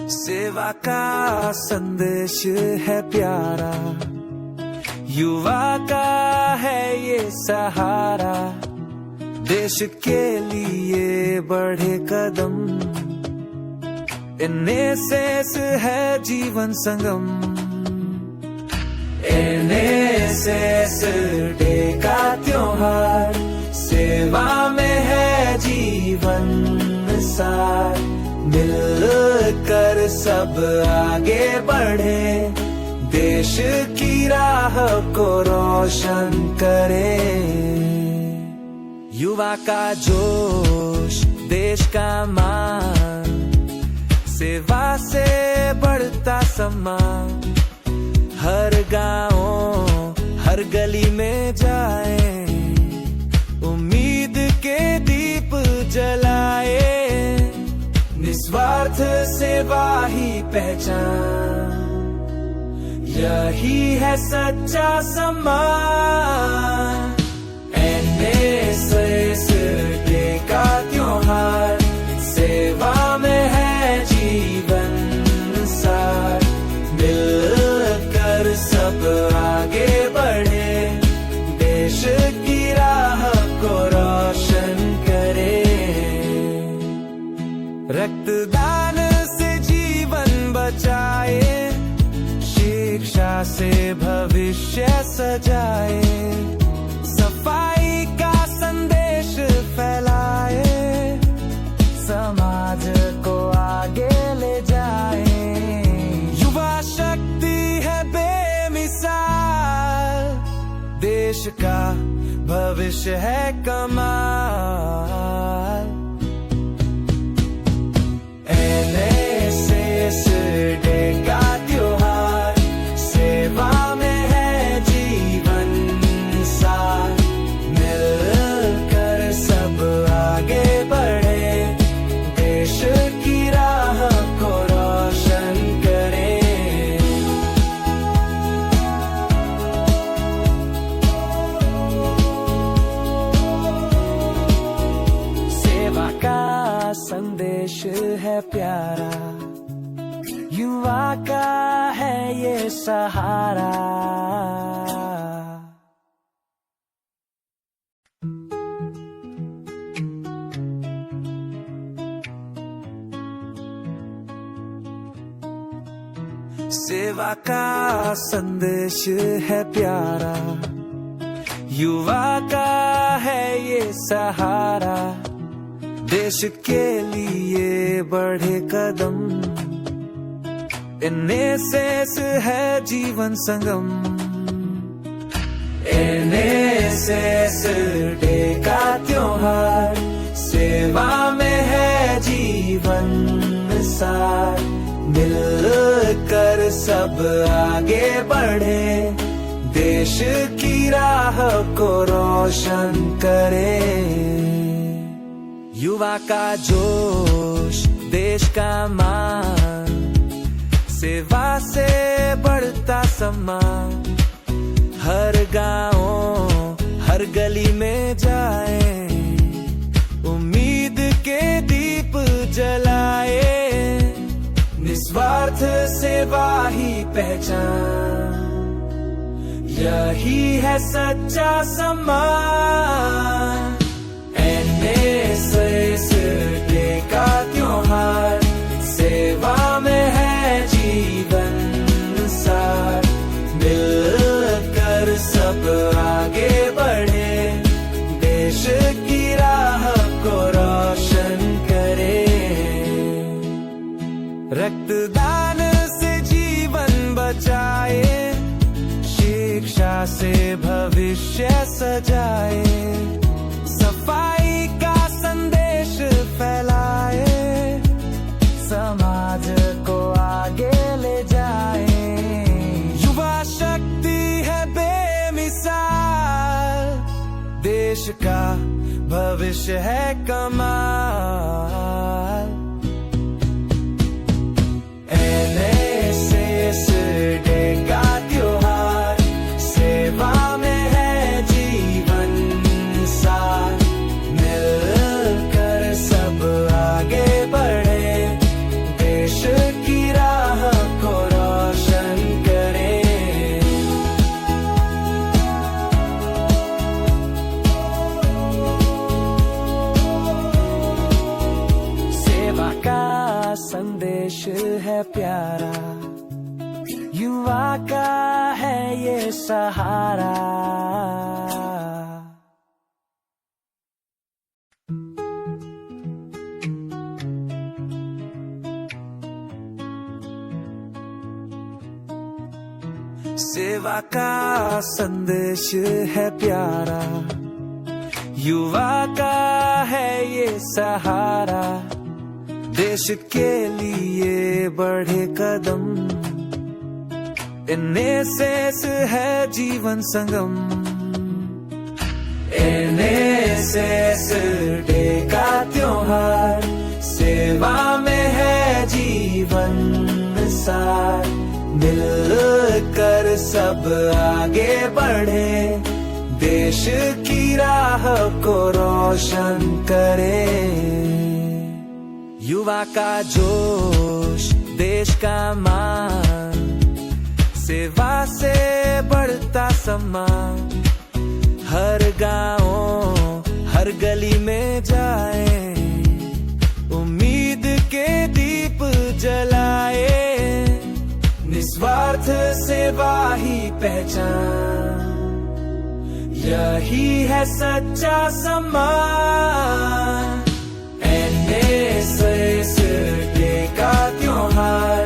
सेवा का संदेश है प्यारा, युवा का है ये सहारा। देश के लिए बढ़े कदम, एनएसएस है जीवन संगम। एनएसएस डे का त्योहार, सेवा में है जीवन सार। मिलकर सब आगे बढ़े, देश की राह को रोशन करे। युवा का जोश, देश का मान, सेवा से बढ़ता सम्मान। हर गांव, हर गली में जाए, उम्मीद के दीप जलाए। निस्वार्थ सेवा ही पहचान, यही है सच्चा सम्मान। एनएसएस डे का त्योहार, सेवा में है जीवन सार। मिलकर सब आगे बढ़े, देश की राह को रोशन करे। रक्तदान से जीवन बचाए, शिक्षा से भविष्य सजाए। सफाई का संदेश फैलाए, समाज को आगे ले जाए। युवा शक्ति है बेमिसाल, देश का भविष्य है कमाल। एनएसएस डे का त्योहार, सेवा में है जीवन सार। मिलकर सब आगे बढ़े, देश की राह को रोशन करे। सेवा का संदेश है प्यारा, युवा का है ये सहारा। सेवा का संदेश है प्यारा, युवा का है ये सहारा। देश के लिए बढ़े कदम, एनएसएस है जीवन संगम। एनएसएस डे का त्योहार, सेवा में है जीवन सार। मिलकर सब आगे बढ़े, देश की राह को रोशन करे। युवा का जोश, देश का मान, सेवा से बढ़ता सम्मान। हर गांव, हर गली में जाए, उम्मीद के दीप जलाए। निस्वार्थ सेवा ही पहचान, यही है सच्चा सम्मान। एनएसएस डे का त्योहार, सेवा में है जीवन सार। मिलकर सब आगे बढ़े, देश की राह को रोशन करे। रक्तदान से जीवन बचाए, शिक्षा से भविष्य सजाए। सफाई का संदेश फैलाए, समाज को आगे ले जाए। युवा शक्ति है बेमिसाल, देश का भविष्य है कमाल। एनएसएस डे का त्योहार, सेवा में है जीवन सार। मिलकर सब आगे बढ़े, देश की सहारा। सेवा का संदेश है प्यारा, युवा का है ये सहारा। देश के लिए बढ़े कदम, एनएसएस है जीवन संगम। एनएसएस डे का त्योहार, सेवा में है जीवन सार। मिलकर सब आगे बढ़े, देश की राह को रोशन करे। युवा का जोश, देश का मान, सेवा से बढ़ता सम्मान। हर गांव, हर गली में जाए, उम्मीद के दीप जलाए। निस्वार्थ सेवा ही पहचान, यही है सच्चा सम्मान। एनएसएस डे का त्योहार,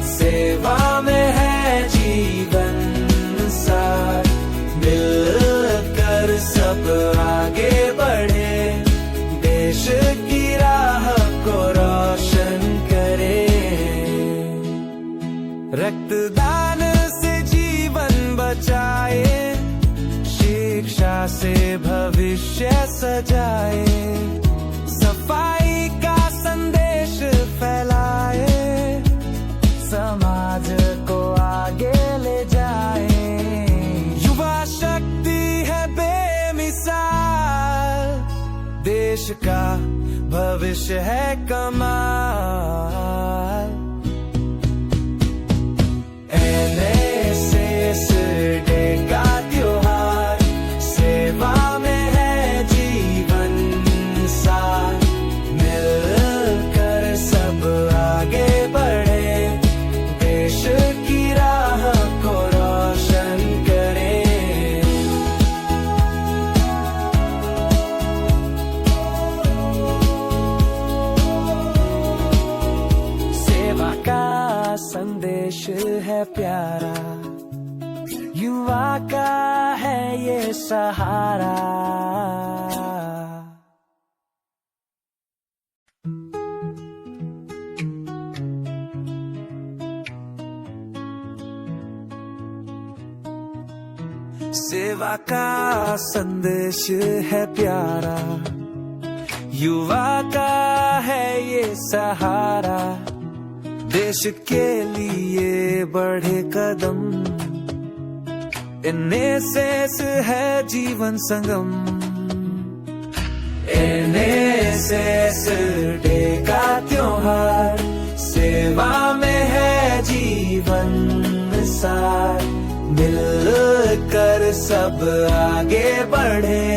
सेवा में है जीवन सार। मिलकर सब आगे बढ़े, देश की राह को रोशन करे। रक्तदान से जीवन बचाए, शिक्षा से भविष्य सजाए। सफाई का संदेश फैलाए, समाज को आगे ले जाए। युवा शक्ति है बेमिसाल, देश का भविष्य है कमाल। एनएसएस डे का त्योहार, सेवा में है जीवन सार। मिलकर सब आगे बढ़े, देश की राह को रोशन करे। सेवा का संदेश है प्यारा, युवा का है ये सहारा। सेवा का संदेश है प्यारा, युवा का है ये सहारा। देश के लिए बढ़े कदम, एनएसएस है जीवन संगम। एनएसएस डे का त्योहार, सेवा में है जीवन सार। मिलकर सब आगे बढ़े,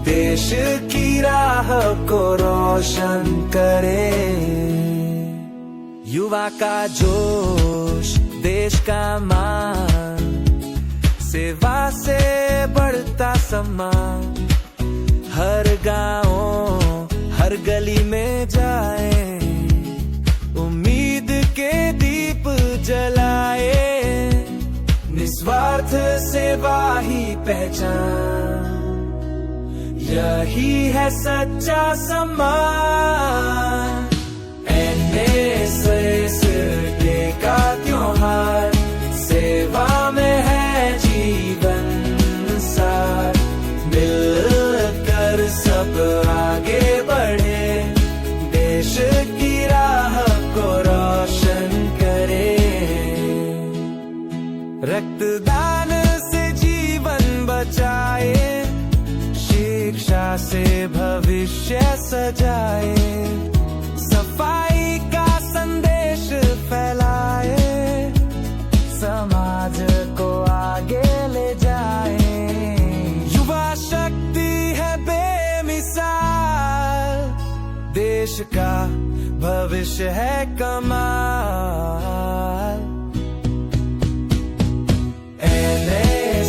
देश की राह को रोशन करे। युवा का जोश, देश का मान, सेवा से बढ़ता सम्मान। हर गांव, हर गली में जाए, उम्मीद के दीप जलाए। निस्वार्थ सेवा ही पहचान, यही है सच्चा सम्मान। एनएसएस डे का त्योहार, सेवा में है जीवन सार। मिलकर सब आगे बढ़े, देश की राह को रोशन करे। रक्तदान से जीवन बचाए, शिक्षा से भविष्य सजाए। सफाई का संदेश फैलाए, समाज को आगे ले जाए। युवा शक्ति है बेमिसाल, देश का भविष्य है कमाल। एनएसएस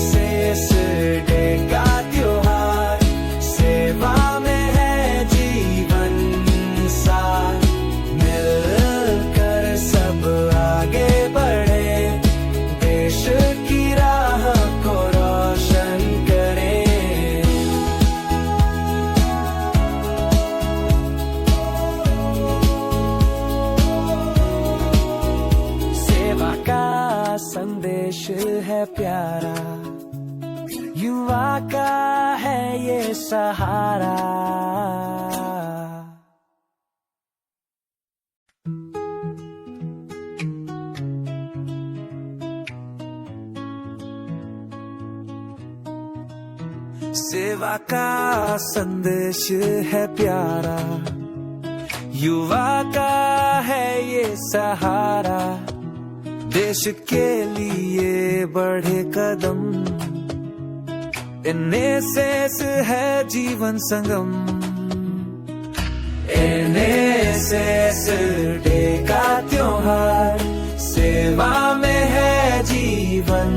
है ये सहारा। सेवा का संदेश है प्यारा, युवा का है ये सहारा। देश के लिए बढ़े कदम, एनएसएस है जीवन संगम। एनएसएस डे का त्योहार, सेवा में है जीवन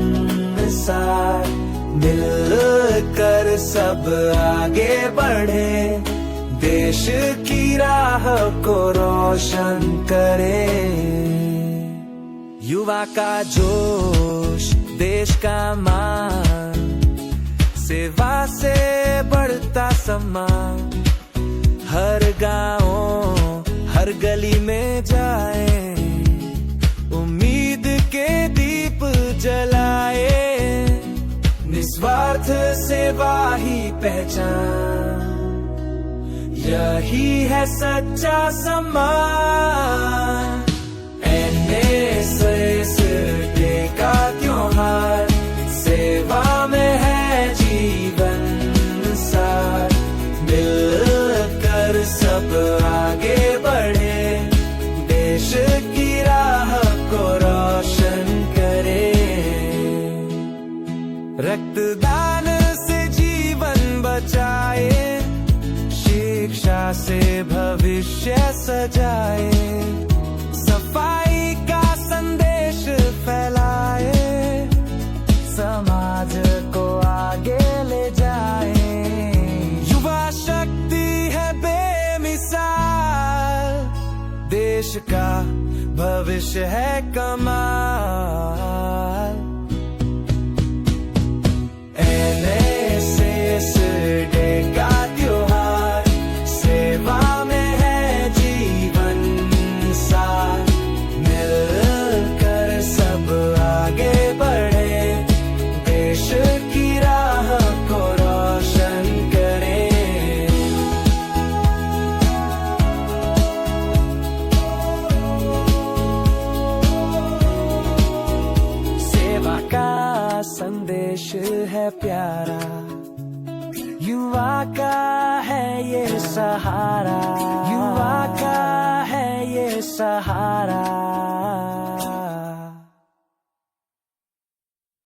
सार। मिलकर सब आगे बढ़े, देश की राह को रोशन करे। युवा का जोश, देश का मान, सेवा से बढ़ता सम्मान। हर गांव, हर गली में जाए, उम्मीद के दीप जलाए। निस्वार्थ सेवा ही पहचान, यही है सच्चा सम्मान। एनएसएस डे का त्योहार, सेवा में है जीवन सार। मिलकर सब आगे बढ़े, देश की राह को रोशन करे। रक्तदान से जीवन बचाए, शिक्षा से भविष्य सजाए। सफाई का संदेश फैलाए, समाज को आगे ले जाए। युवा शक्ति है बेमिसाल, देश का भविष्य है कमाल। एनएसएस डे का त्योहार, सेवा में है जीवन सार। मिलकर सब आगे बढ़े, देश की राह को रोशन करे। सेवा का संदेश है प्यारा, युवा का है ये सहारा। युवा का है ये सहारा।